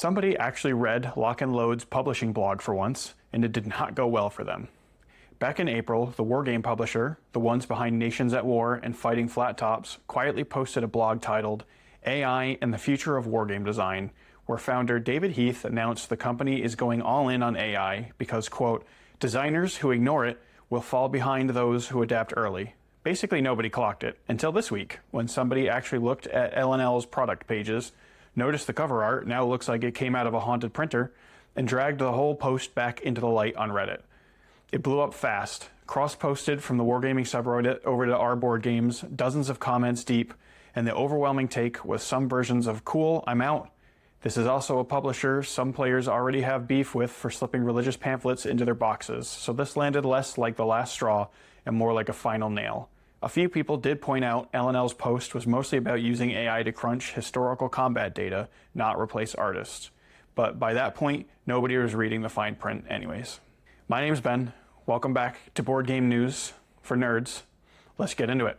Somebody actually read Lock and Load's publishing blog for once, and it did not go well for them. Back in April, the wargame publisher, the ones behind Nations at War and Fighting Flat Tops, quietly posted a blog titled AI and the Future of Wargame Design, where founder David Heath announced the company is going all in on AI because, quote, designers who ignore it will fall behind those who adapt early. Basically nobody clocked it, until this week, when somebody actually looked at L&L's product pages, noticed the cover art now looks like it came out of a haunted printer, and dragged the whole post back into the light on Reddit. It blew up fast, cross-posted from the Wargaming subreddit over to our board games, dozens of comments deep, and the overwhelming take was some versions of, cool, I'm out. This is also a publisher some players already have beef with for slipping religious pamphlets into their boxes, so this landed less like the last straw and more like a final nail. A few people did point out L&L's post was mostly about using AI to crunch historical combat data, not replace artists. But by that point, nobody was reading the fine print anyways. My name's Ben. Welcome back to Board Game News for Nerds. Let's get into it.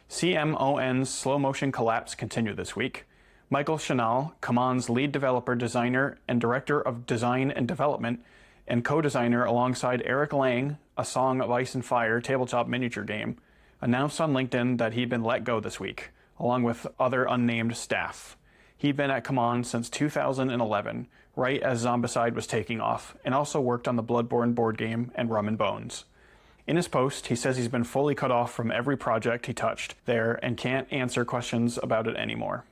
CMON's slow motion collapse continued this week. Michael Shinall, CMON's lead developer, designer, and director of design and development, and co-designer alongside Eric Lang, A Song of Ice and Fire tabletop miniature game, announced on LinkedIn that he'd been let go this week, along with other unnamed staff. He'd been at CMON since 2011, right as Zombicide was taking off, and also worked on the Bloodborne board game and Rum and Bones. In his post, he says he's been fully cut off from every project he touched there and can't answer questions about it anymore.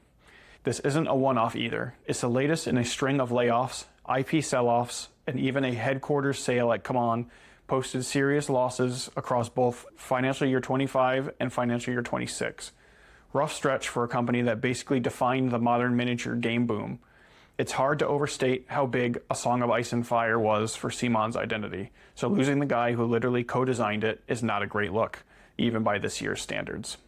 This isn't a one-off either. It's the latest in a string of layoffs, IP sell-offs, and even a headquarters sale at CMON posted serious losses across both financial year 25 and financial year 26. Rough stretch for a company that basically defined the modern miniature game boom. It's hard to overstate how big A Song of Ice and Fire was for CMON's identity, so losing the guy who literally co-designed it is not a great look, even by this year's standards.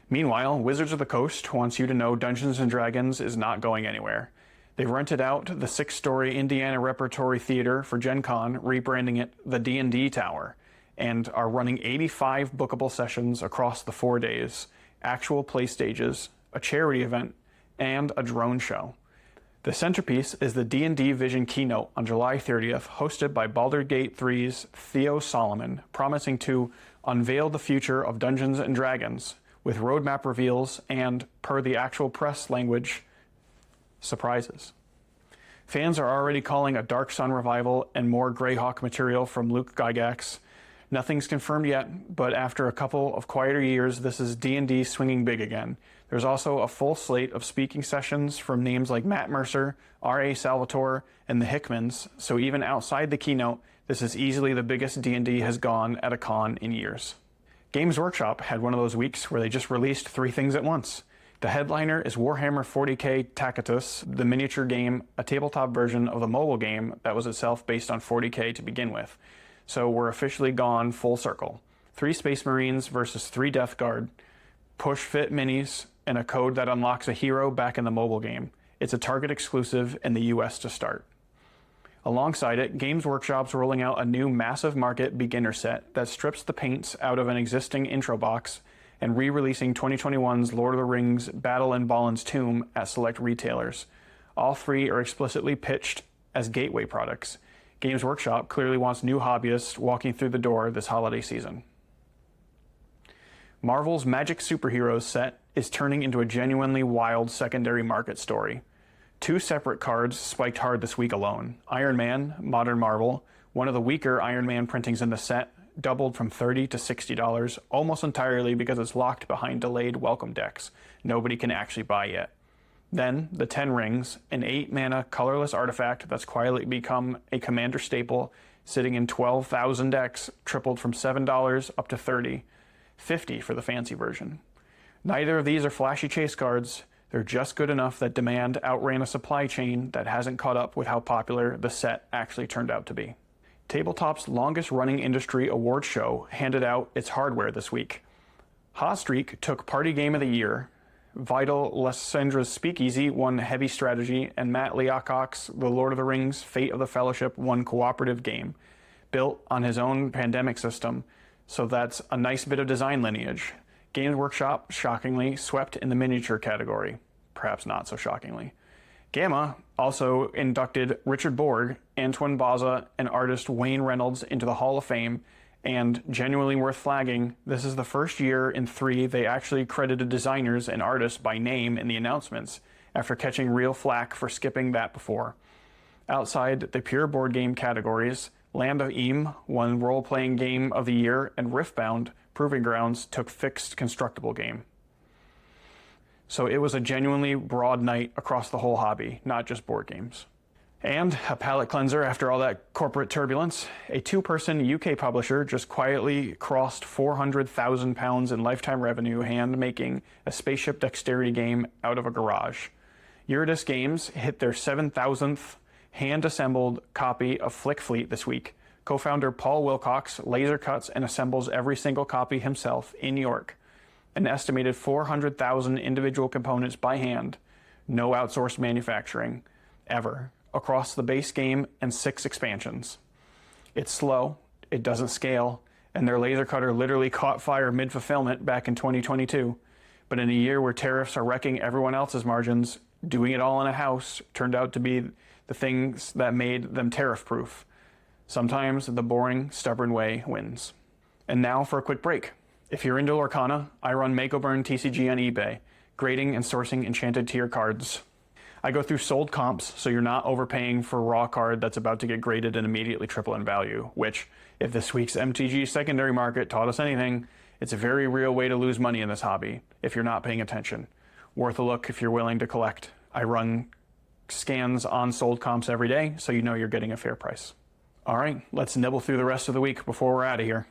Meanwhile, Wizards of the Coast wants you to know Dungeons & Dragons is not going anywhere. They've rented out the 6-story Indiana Repertory Theater for Gen Con, rebranding it the D&D Tower, and are running 85 bookable sessions across the 4 days, actual play stages, a charity event, and a drone show. The centerpiece is the D&D Vision keynote on July 30th, hosted by Baldur's Gate 3's Theo Solomon, promising to unveil the future of Dungeons & Dragons, with roadmap reveals and, per the actual press language, surprises. Fans are already calling a Dark Sun revival and more Greyhawk material from Luke Gygax. Nothing's confirmed yet, but after a couple of quieter years, this is D&D swinging big again. There's also a full slate of speaking sessions from names like Matt Mercer, R.A. Salvatore, and the Hickmans, so even outside the keynote, this is easily the biggest D&D has gone at a con in years. Games Workshop had one of those weeks where they just released 3 things at once. The headliner is Warhammer 40k Tacitus, the miniature game, a tabletop version of the mobile game that was itself based on 40k to begin with. So we're officially gone full circle. 3 Space Marines versus 3 Death Guard, push-fit minis, and a code that unlocks a hero back in the mobile game. It's a Target exclusive in the US to start. Alongside it, Games Workshop's rolling out a new massive market beginner set that strips the paints out of an existing intro box and re-releasing 2021's Lord of the Rings Battle in Balin's Tomb at select retailers. All 3 are explicitly pitched as gateway products. Games Workshop clearly wants new hobbyists walking through the door this holiday season. Marvel's Magic Superheroes set is turning into a genuinely wild secondary market story. 2 separate cards spiked hard this week alone. Iron Man, Modern Marvel, one of the weaker Iron Man printings in the set, doubled from $30 to $60, almost entirely because it's locked behind delayed welcome decks nobody can actually buy yet. Then, the 10 Rings, an 8-mana colorless artifact that's quietly become a commander staple, sitting in 12,000 decks, tripled from $7 up to $30, $50 for the fancy version. Neither of these are flashy chase cards, they're just good enough that demand outran a supply chain that hasn't caught up with how popular the set actually turned out to be. Tabletop's longest-running industry award show handed out its hardware this week. Hot Streak took Party Game of the Year, Vital Lessandra's Speakeasy won Heavy Strategy, and Matt Leacock's The Lord of the Rings Fate of the Fellowship won Cooperative Game, built on his own pandemic system, so that's a nice bit of design lineage. Games Workshop, shockingly, swept in the miniature category. Perhaps not so shockingly. Gamma also inducted Richard Borg, Antoine Baza, and artist Wayne Reynolds into the Hall of Fame, and genuinely worth flagging, this is the first year in 3 they actually credited designers and artists by name in the announcements, after catching real flack for skipping that before. Outside the pure board game categories, Land of Eam won Role-Playing Game of the Year, and Riftbound Proving Grounds took Fixed Constructible Game. So it was a genuinely broad night across the whole hobby, not just board games. And a palate cleanser after all that corporate turbulence, a 2-person UK publisher just quietly crossed £400,000 in lifetime revenue hand-making a spaceship dexterity game out of a garage. Eurydice Games hit their 7,000th hand-assembled copy of FlickFleet this week. Co-founder Paul Wilcox laser cuts and assembles every single copy himself in New York. An estimated 400,000 individual components by hand, no outsourced manufacturing, ever, across the base game and 6 expansions. It's slow, it doesn't scale, and their laser cutter literally caught fire mid-fulfillment back in 2022. But in a year where tariffs are wrecking everyone else's margins, doing it all in a house turned out to be the things that made them tariff-proof. Sometimes the boring, stubborn way wins. And now for a quick break. If you're into Lorcana, I run Makoburn TCG on eBay, grading and sourcing enchanted tier cards. I go through sold comps, so you're not overpaying for a raw card that's about to get graded and immediately triple in value, which, if this week's MTG secondary market taught us anything, it's a very real way to lose money in this hobby, if you're not paying attention. Worth a look if you're willing to collect. I run scans on sold comps every day, so you know you're getting a fair price. All right, let's nibble through the rest of the week before we're out of here.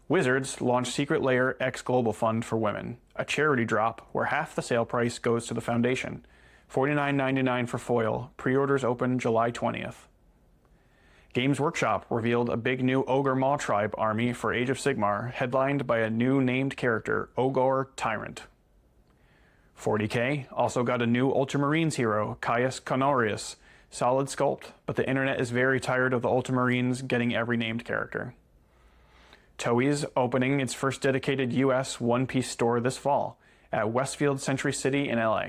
Wizards launched Secret Lair X Global Fund for Women, a charity drop where half the sale price goes to the foundation. $49.99 for foil. Pre-orders open July 20th. Games Workshop revealed a big new Ogre Maw Tribe army for Age of Sigmar, headlined by a new named character, Ogre Tyrant. 40K also got a new Ultramarines hero, Caius Conorius. Solid sculpt, but the internet is very tired of the Ultramarines getting every named character. Toei's opening its first dedicated US one-piece store this fall at Westfield Century City in LA.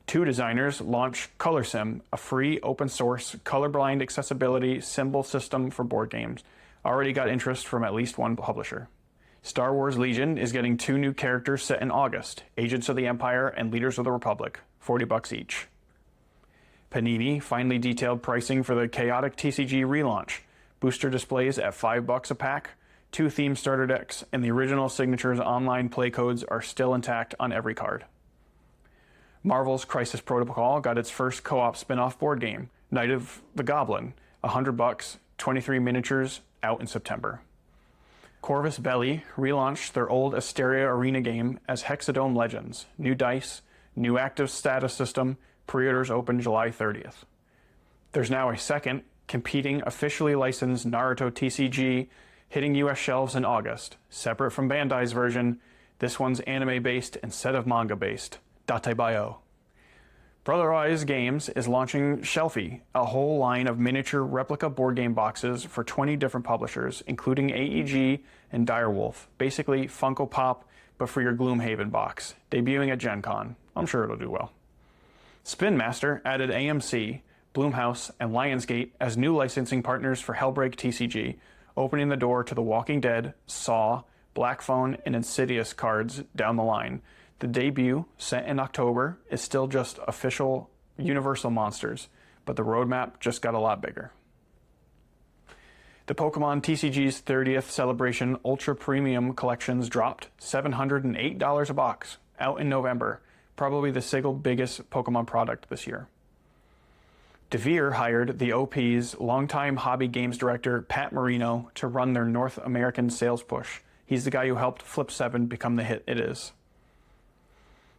2 designers launched ColorSim, a free open-source colorblind accessibility symbol system for board games. Already got interest from at least one publisher. Star Wars Legion is getting 2 new characters set in August, Agents of the Empire and Leaders of the Republic, $40 each. Panini finally detailed pricing for the Chaotic TCG relaunch. Booster displays at $5 a pack, 2 theme starter decks, and the original Signatures online play codes are still intact on every card. Marvel's Crisis Protocol got its first co-op spin-off board game, Night of the Goblin, $100, 23 miniatures, out in September. Corvus Belli relaunched their old Asteria Arena game as Hexadome Legends, new dice, new active status system, pre-orders open July 30th. There's now a second, competing officially licensed Naruto TCG hitting US shelves in August. Separate from Bandai's version, this one's anime-based instead of manga-based. Datebayo. Brother Eyes Games is launching Shelfie, a whole line of miniature replica board game boxes for 20 different publishers, including AEG and Direwolf. Basically Funko Pop, but for your Gloomhaven box, debuting at Gen Con. I'm sure it'll do well. Spin Master added AMC, Blumhouse, and Lionsgate as new licensing partners for Hellbreak TCG, opening the door to The Walking Dead, Saw, Black Phone, and Insidious cards down the line. The debut, set in October, is still just official Universal Monsters, but the roadmap just got a lot bigger. The Pokemon TCG's 30th Celebration Ultra Premium collections dropped, $708 a box, out in November, probably the single biggest Pokemon product this year. DeVere hired the OP's longtime hobby games director, Pat Marino, to run their North American sales push. He's the guy who helped Flip 7 become the hit it is.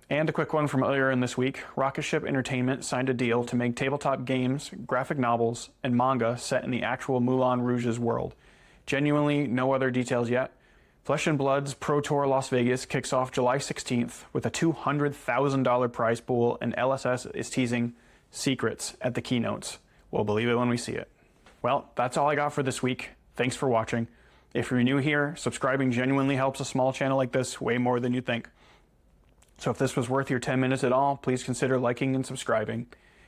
And a quick one from earlier in this week, Rocket Ship Entertainment signed a deal to make tabletop games, graphic novels, and manga set in the actual Moulin Rouge's world. Genuinely no other details yet. Flesh and Blood's Pro Tour Las Vegas kicks off July 16th with a $200,000 prize pool, and LSS is teasing secrets at the keynotes. We'll believe it when we see it. Well, that's all I got for this week. Thanks for watching. If you're new here, subscribing genuinely helps a small channel like this way more than you think. So if this was worth your 10 minutes at all, please consider liking and subscribing.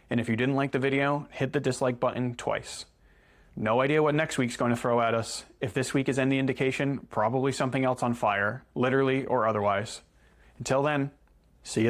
And if you didn't like the video, hit the dislike button twice. No idea what next week's going to throw at us. If this week is any indication, probably something else on fire, literally or otherwise. Until then, see you.